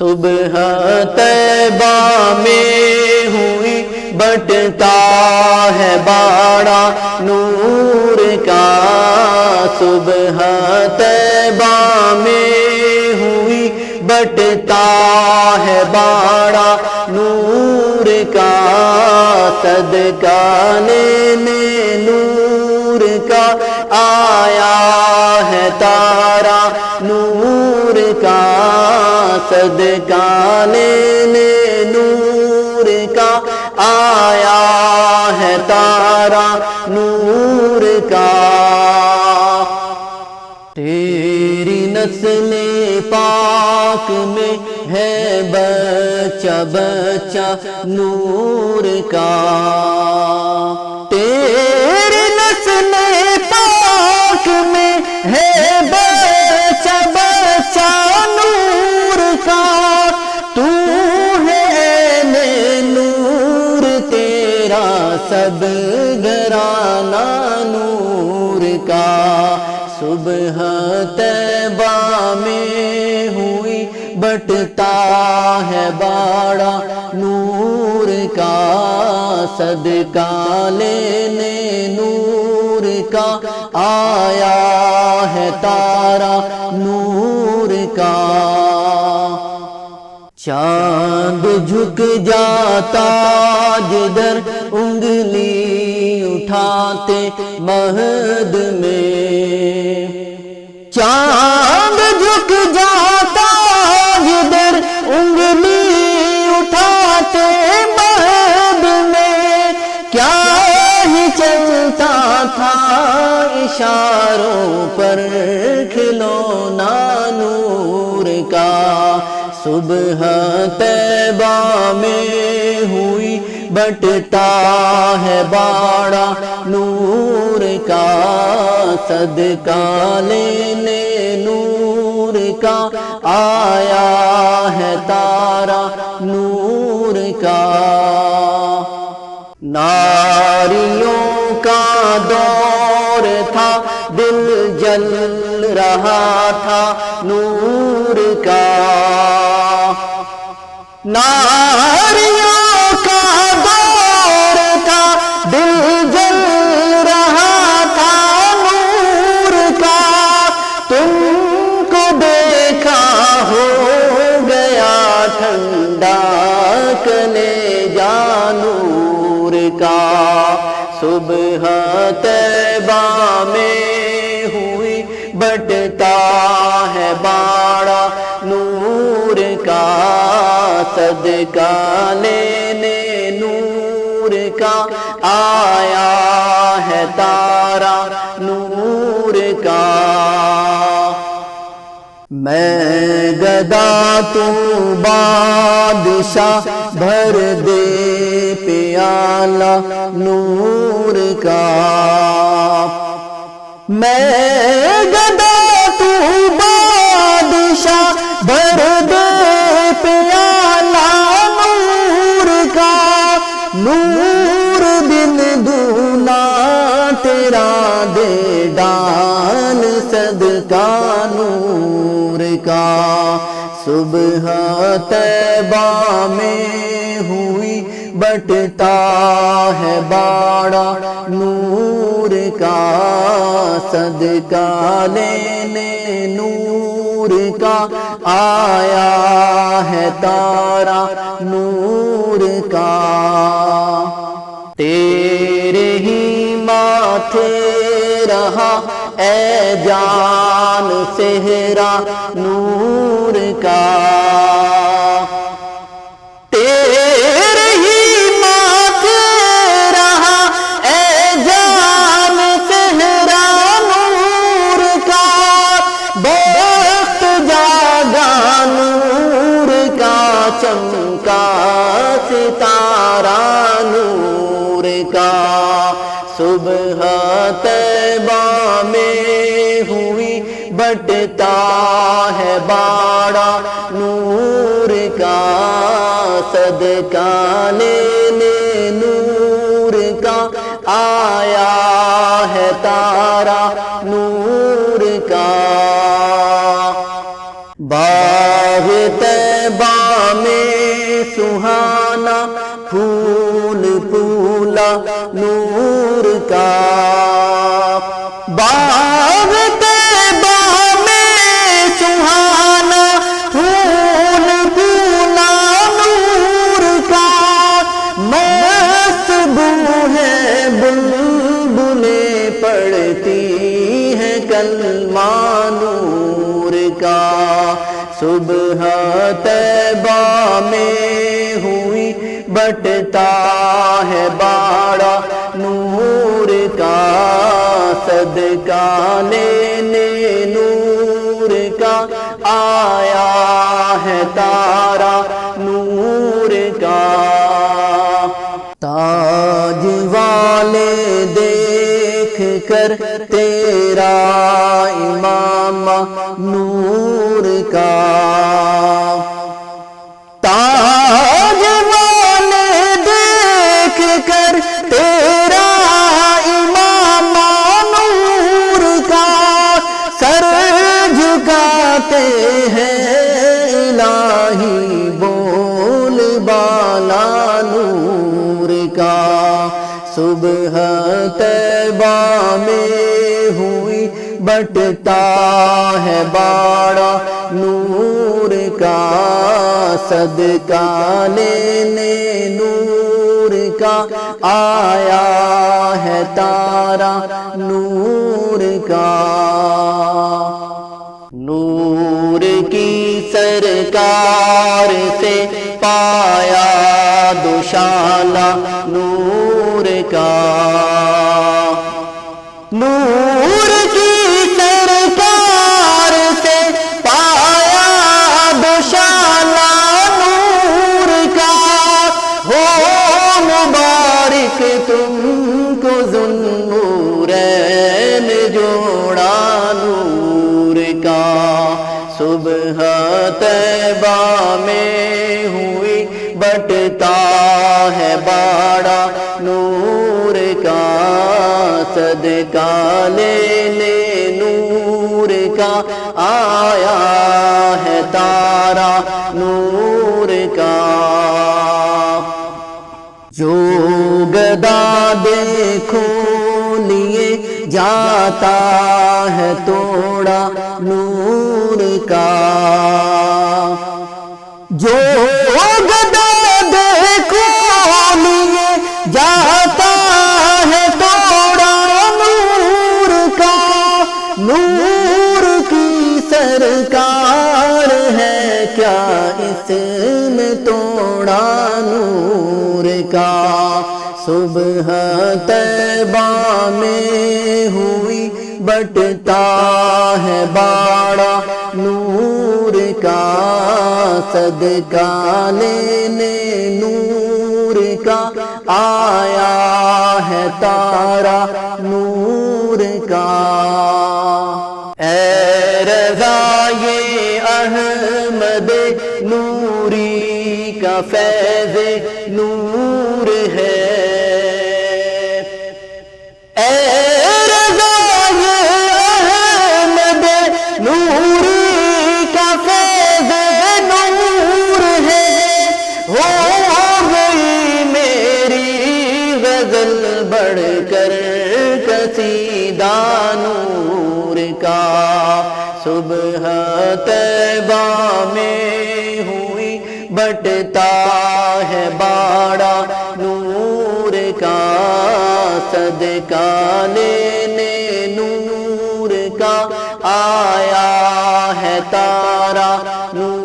صبح طیبہ میں ہوئی بٹتا ہے باڑا نور کا، صبح طیبہ میں ہوئی بٹتا ہے باڑا نور کا، صدقہ لینے نور کا آیا ہے تارا نور کا، صدقہ لینے نور کا آیا ہے تارا نور کا۔ تیری نسل پاک میں ہے بچہ بچہ نور کا، تیری نسل پاک میں ہے بچہ بچہ نور کا، تو ہے عین نور تیرا سب گھرانہ نور کا، صبح طیبہ میں ہوئی بٹتا ہے باڑا نور کا، صدقہ لینے نور کا آیا ہے تارا نور کا۔ چاند جھک جاتا جدھر انگلی اٹھاتے مہد میں، چاند جھک جاتا جدھر انگلی اٹھاتے مہد میں، کیا ہی چلتا تھا اشاروں پر کھلونا نور کا، صبح طیبہ میں ہوئی بٹتا ہے باڑا نور کا، صدقہ لینے نور کا آیا ہے تارا نور کا۔ ناریوں کا دور تھا دل جل رہا تھا نور کا، ناریوں کا دور تھا دل جل رہا تھا نور کا، تم کو دیکھا ہو گیا ٹھنڈا کلیجہ نور کا، صبح طیبہ میں ہوئی بٹتا ہے باڑا نور کا، صدقہ لینے نور کا آیا ہے تارا نور کا۔ میں گدا تو بادشاہ بھر دے پیالہ نور کا، میں گدا تو بادشاہ بھر دے پیالہ نور کا، نور دن دونا تیرا دے ڈال صدقہ نور کا، صبح طیبہ میں ہوئی بٹتا ہے باڑا نور کا، صدقہ لینے نور کا آیا ہے تارا نور کا۔ تیرے ہی ماتھے رہا اے جان صحرا نور کا، تیرے ہی ماتھے رہا اے جان صحرا نور کا، بخت جاگا نور کا چمکا ستارہ نور کا، صبح طیبہ میں ہوئی بٹتا ہے باڑا نور کا، صدقہ لینے نور کا آیا ہے تارا نور کا۔ باغ طیبہ میں سہانا پھول پھولا نور کا، باغ طیبہ میں سہانا پھول پھولا نور کا، مست بو ہے بلبلیں پڑھتی ہیں کلمہ نور کا، صبح طیبہ میں ہوئی بٹتا ہے باڑا نور کا، صدقہ لینے نور کا آیا ہے تارا نور کا، تاج والے دیکھ کر تیرا امام نور کا، تاج والے دیکھ کر تیرا امام نور کا، سر جھکاتے ہیں الہی بول بالا نور کا، صبح طیبہ میں ہوئی بٹتا ہے باڑا نور کا، صدقہ لینے نور کا آیا ہے تارا نور کا، نور کی سرکار سے پایا دوشالہ نور کا، نور کی سرکار سے پایا دوشالہ نور کا، ہو مبارک تم کو ذوالنورین جوڑا نور کا، صبح طیبہ میں ہوئی بٹتا ہے باڑا نور کا، صدقہ لینے نور کا آیا ہے تارا نور کا، جو گدا دیکھو لیے جاتا ہے توڑا نور کا، جو گدا دیکھو لیے جاتا ہے توڑا نور کا، نور کی سرکار ہے کیا اس میں توڑا نور کا، صبح طیبہ میں ہوئی بٹتا ہے باڑا نور کا، صدقہ لینے نور کا آیا ہے تارا نور کا، اے رضا یہ احمد نوری کا فیض نور ہے، اے رضا یہ احمد نوری کا فیض نور ہے، ہو گئی میری غزل بڑھ کر قصیدہ نور کا، صبح طیبہ میں ہوئی بٹتا ہے باڑا نور کا، صدقہ لینے نور کا آیا ہے تارا نور